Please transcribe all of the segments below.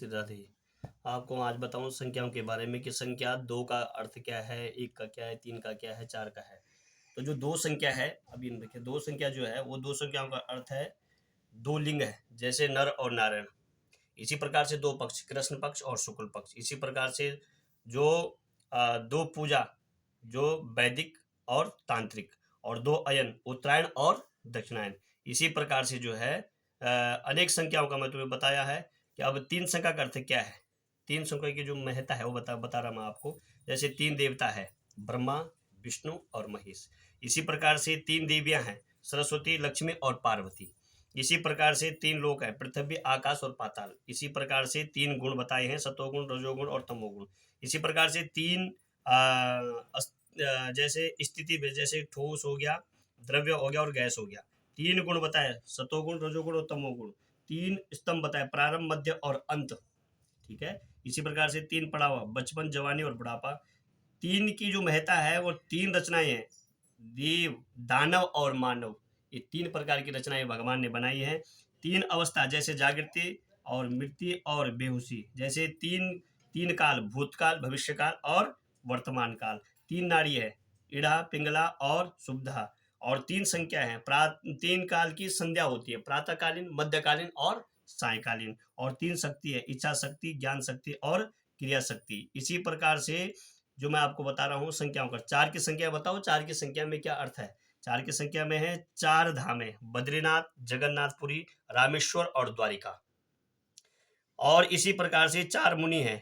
श्री राधे। आपको आज बताऊं संख्याओं के बारे में कि संख्या दो का अर्थ क्या है, एक का क्या है, तीन का क्या है, चार का है। तो जो दो संख्या है, अभी देखिए दो संख्या जो है वो दो संख्याओं का अर्थ है दो लिंग है, जैसे नर और नारायण। इसी प्रकार से दो पक्ष, कृष्ण पक्ष और शुक्ल पक्ष। इसी प्रकार से जो दो पूजा, जो वैदिक और तांत्रिक, और दो अयन, उत्तरायण और दक्षिणायन। इसी प्रकार से जो है अनेक संख्याओं का मैं तुम्हें बताया है कि अब तीन संख्या का अर्थ क्या है। तीन संख्या की जो महत्ता है वो बता रहा मैं आपको। जैसे तीन देवता है, ब्रह्मा, विष्णु और महेश। इसी प्रकार से तीन देवियां हैं, सरस्वती, लक्ष्मी और पार्वती। इसी प्रकार से तीन लोक है, पृथ्वी, आकाश और पाताल। इसी प्रकार से तीन गुण बताए हैं, सतोगुण, रजोगुण और तमोगुण। इसी प्रकार से तीन जैसे स्थिति में, जैसे ठोस हो गया, द्रव्य हो गया और गैस हो गया। तीन गुण बताए, सतोगुण, रजोगुण और तमोगुण। तीन स्तंभ बताए, प्रारंभ, मध्य और अंत। ठीक है। इसी प्रकार से तीन पड़ाव, बचपन, जवानी और बुढ़ापा। तीन की जो महत्ता है वो तीन रचनाएं हैं, देव, दानव और मानव। ये तीन प्रकार की रचनाएं भगवान ने बनाई है। तीन अवस्था, जैसे जागृति और मृत्यु और बेहोशी। जैसे तीन तीन काल, भूतकाल, भविष्यकाल और वर्तमान काल। तीन नाड़ी है, इड़ा, पिंगला और सुब्धा। और तीन संख्या है, तीन काल की संध्या होती है, प्रातःकालीन, मध्यकालीन और सायकालीन। और तीन शक्ति है, इच्छा शक्ति, ज्ञान शक्ति और क्रिया शक्ति। इसी प्रकार से जो मैं आपको बता रहा हूँ संख्याओं का। चार की संख्या बताओ, चार की संख्या में क्या अर्थ है। चार की संख्या में है चार धामें, बद्रीनाथ, जगन्नाथपुरी, रामेश्वर और द्वारिका। और इसी प्रकार से चार मुनि हैं,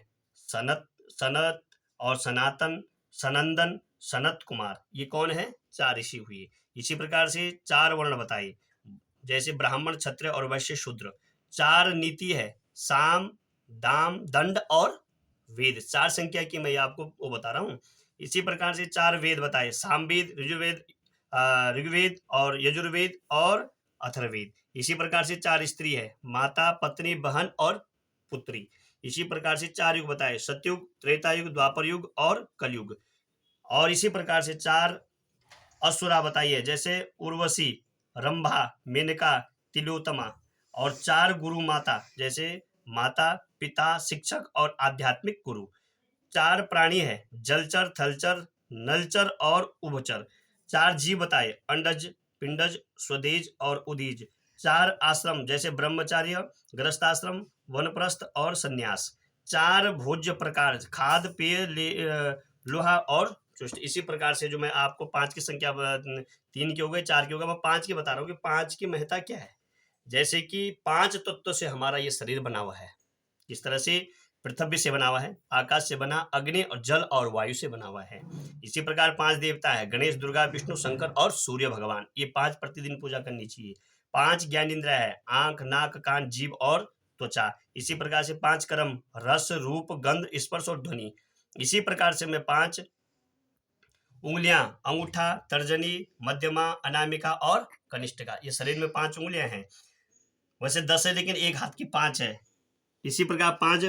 सनत, सनत और सनातन, सनंदन, सनत कुमार। ये कौन है, चार ऋषि हुए। इसी प्रकार से चार वर्ण बताए, जैसे ब्राह्मण, क्षत्रिय और वैश्य, शूद्र। चार नीति है, साम, दाम, दंड और वेद। चार संख्या की मैं आपको वो बता रहा हूँ। इसी प्रकार से चार वेद बताए, सामवेद, ऋजुवेद, ऋग्वेद और यजुर्वेद और अथर्ववेद। इसी प्रकार से चार स्त्री है, माता, पत्नी, बहन और पुत्री। इसी प्रकार से चार युग बताए, सतयुग, त्रेता युग, द्वापर युग और कलयुग। और इसी प्रकार से चार असुरा बताई है, जैसे उर्वशी, रंभा, मेनका, तिलोत्तमा। और चार गुरु माता, जैसे माता, पिता, शिक्षक और आध्यात्मिक गुरु। चार प्राणी है, जलचर, थलचर, नलचर और उभचर। चार जीव बताए, अंडज, पिंडज, स्वदेज और उदीज। चार आश्रम, जैसे ब्रह्मचार्य, गृहस्थाश्रम, वनप्रस्थ और संन्यास। चार भोज्य प्रकार, खाद, पेय, लोहा और चुष्ट। इसी प्रकार से जो मैं आपको पांच की संख्या, तीन की हो गई, चार की हो गई, मैं पांच की बता रहा हूँ कि पांच की महत्ता क्या है। जैसे कि पांच तत्व से हमारा ये शरीर बना हुआ है। इस तरह से पृथ्वी से बना हुआ है, आकाश से बना, अग्नि और जल और वायु से बना हुआ है। इसी प्रकार पांच देवता है, गणेश, दुर्गा, विष्णु, शंकर और सूर्य भगवान। ये पांच प्रतिदिन पूजा करनी चाहिए। पांच ज्ञान इंद्रिय है, आंख, नाक, कान, जीभ और त्वचा। इसी प्रकार से पांच कर्म, रस, रूप, गंध, स्पर्श और ध्वनि। इसी प्रकार से मैं पांच उंगलियां, अंगूठा, तर्जनी, मध्यमा, अनामिका और कनिष्ठिका। ये शरीर में पांच उंगलियां हैं। वैसे 10 है लेकिन एक हाथ की पांच है। इसी प्रकार पांच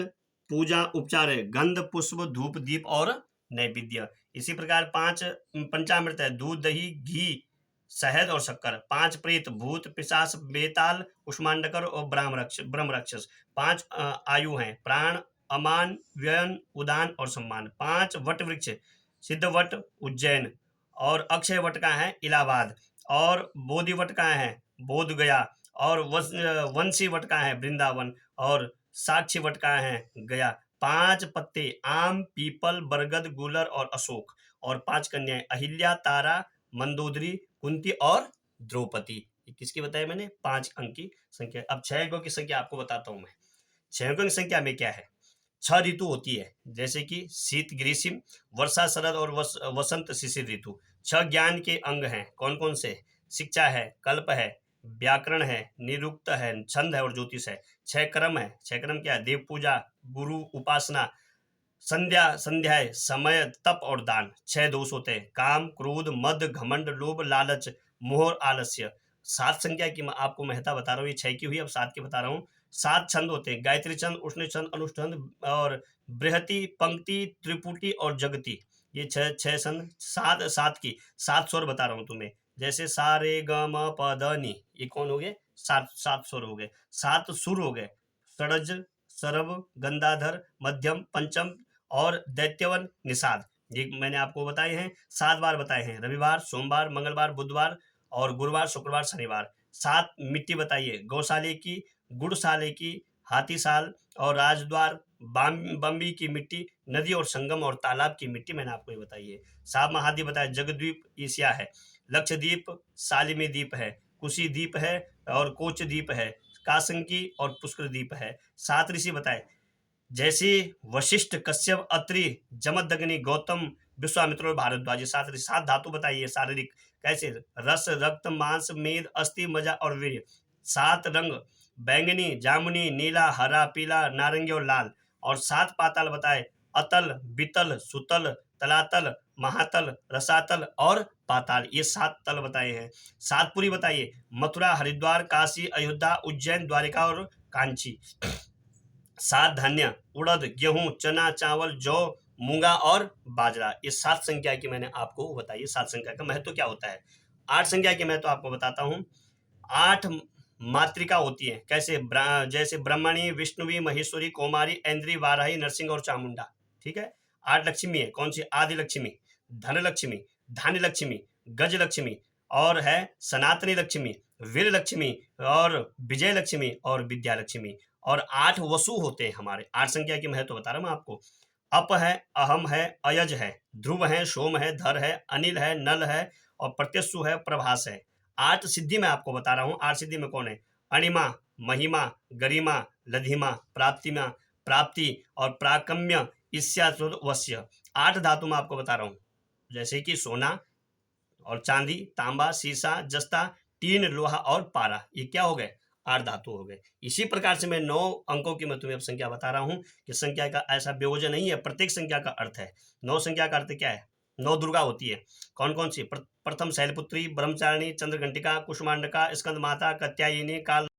पूजा उपचार है, गंध, पुष्प, धूप, दीप और नैवेद्य। इसी प्रकार पांच पंचामृत है, दूध, दही, घी, शहद और शक्कर। पांच प्रेत, भूत, पिशाच, बेताल, कुष्मांडकर और ब्रह्म राक्षस। पांच आयु हैं, प्राण, अमान, व्ययन, उदान और सम्मान। पांच वट वृक्ष, सिद्ध वट उज्जैन, और अक्षय वट का है इलाहाबाद, और बोधि वट का है बोध गया, और वंशी वट का है वृंदावन, और साक्षी वट का है गया। पांच पत्ते, आम, पीपल, बरगद, गुलर और अशोक। और पांच कन्याएं, अहिल्या, तारा, मंदोदरी, कुंती और द्रौपदी। किसकी बताया मैंने, पांच अंक की संख्या। अब छह अंकों की संख्या आपको बताता हूं मैं। छह अंकों की संख्या में क्या है, छह ऋतु होती है, जैसे कि शीत, ग्रीष्म, वर्षा, शरद और वसंत, शिशिर ऋतु। छह ज्ञान के अंग हैं, कौन कौन से, शिक्षा है, कल्प है, व्याकरण है, निरुक्त है, छंद है और ज्योतिष है। छह कर्म है, छह कर्म क्या है, देव पूजा, गुरु उपासना, संध्याएं, समय, तप और दान। छह दोष होते हैं, काम, क्रोध, मद, घमंड, लोभ, लालच, मोह और आलस्य। सात संख्या की मैं आपको महत्ता बता रहा हूँ, ये छह की हुई, अब सात की बता रहा हूँ। सात छंद होते हैं, गायत्री छंद, उष्ण छंद, अनुष्ठंद और बृहति, पंक्ति, त्रिपुटी और जगती। ये छह छह छंद। सात सात की सात स्वर बता रहा हूँ तुम्हें, जैसे सा रे ग म प ध नि, ये कौन हो गए, सात सात स्वर हो गए। सात सुर हो गए, षडज, सरभ, गंगाधर, मध्यम, पंचम और दैत्यवन, निषाद। ये मैंने आपको बताए हैं, 7 बार बताए हैं। रविवार, सोमवार, मंगलवार, बुधवार और गुरुवार, शुक्रवार, शनिवार। 7 मिट्टी बताइए, गौशाले की, गुड़साले की, हाथी साल और राजद्वार, बम्बी की मिट्टी, नदी और संगम और तालाब की मिट्टी मैंने आपको ये बताई है। 7 महाद्वीप बताया, जगद्वीप एशिया है, लक्षद्वीप सालिमी द्वीप है, कुशी द्वीप है और कोच द्वीप है, कासंकी और पुष्कर द्वीप है। 7 ऋषि बताए, जैसे वशिष्ठ, कश्यप, अत्रि, जमदग्नि, गौतम, विश्वामित्र और भारद्वाज। ये 7 ऋषि। 7 धातु बताइए शारीरिक, कैसे, रस, रक्त, मांस, मेद, अस्थि, मज्जा और वीर्य। 7 रंग, बैंगनी, जामुनी, नीला, हरा, पीला, नारंगी और लाल। और 7 पाताल बताए, अतल, वितल, सुतल, तलातल, महातल, रसातल और पाताल। ये 7 तल बताए हैं। 7 पुरी बताइए, मथुरा, हरिद्वार, काशी, अयोध्या, उज्जैन, द्वारिका और कांची। 7 धान्य, उड़द, गेहूं, चना, चावल, जौ, मूंगा और बाजरा। ये 7 संख्या की मैंने आपको बताई। 7 संख्या का महत्व क्या होता है। 8 संख्या की महत्व आपको बताता हूं। 8 मातृका होती है, कैसे, जैसे ब्रह्मणी, विष्णुवी, महेश्वरी, कौमारी, ऐन्द्री, वाराही, नरसिंह और चामुंडा। ठीक है। 8 लक्ष्मी है, कौन सी, आदि लक्ष्मी, धन लक्ष्मी, धान्य लक्ष्मी, गज लक्ष्मी और है सनातनी लक्ष्मी, वीर लक्ष्मी और विजय लक्ष्मी और विद्या लक्ष्मी। और 8 वसु होते हैं हमारे। 8 संख्या की महत्व बता रहा हूं मैं आपको। अप है, अहम है, अयज है, ध्रुव है, सोम है, धर है, अनिल है, नल है और प्रत्यसु है, प्रभास है। 8 सिद्धि मैं आपको बता रहा हूं। 8 सिद्धि में कौन है, अणिमा, महिमा, गरिमा, लधिमा, प्राप्तिमा, प्राप्ति और प्राकम्य, ईर्ष्यावश्य। 8 धातु मैं आपको बता रहा हूं, जैसे कि सोना और चांदी, तांबा, सीसा, जस्ता, टीन, लोहा और पारा। ये क्या हो गए, 8 धातु हो गए। इसी प्रकार से मैं 9 अंकों की मैं तुम्हें अब संख्या बता रहा हूं कि संख्या का ऐसा वियोजन नहीं है, प्रत्येक संख्या का अर्थ है। 9 संख्या का अर्थ क्या है, 9 दुर्गा होती है। कौन कौन सी, प्रथम शैलपुत्री, ब्रह्मचारिणी, चंद्रघंटिका, कुष्मांडका, स्कंद माता, कात्यायनी, काल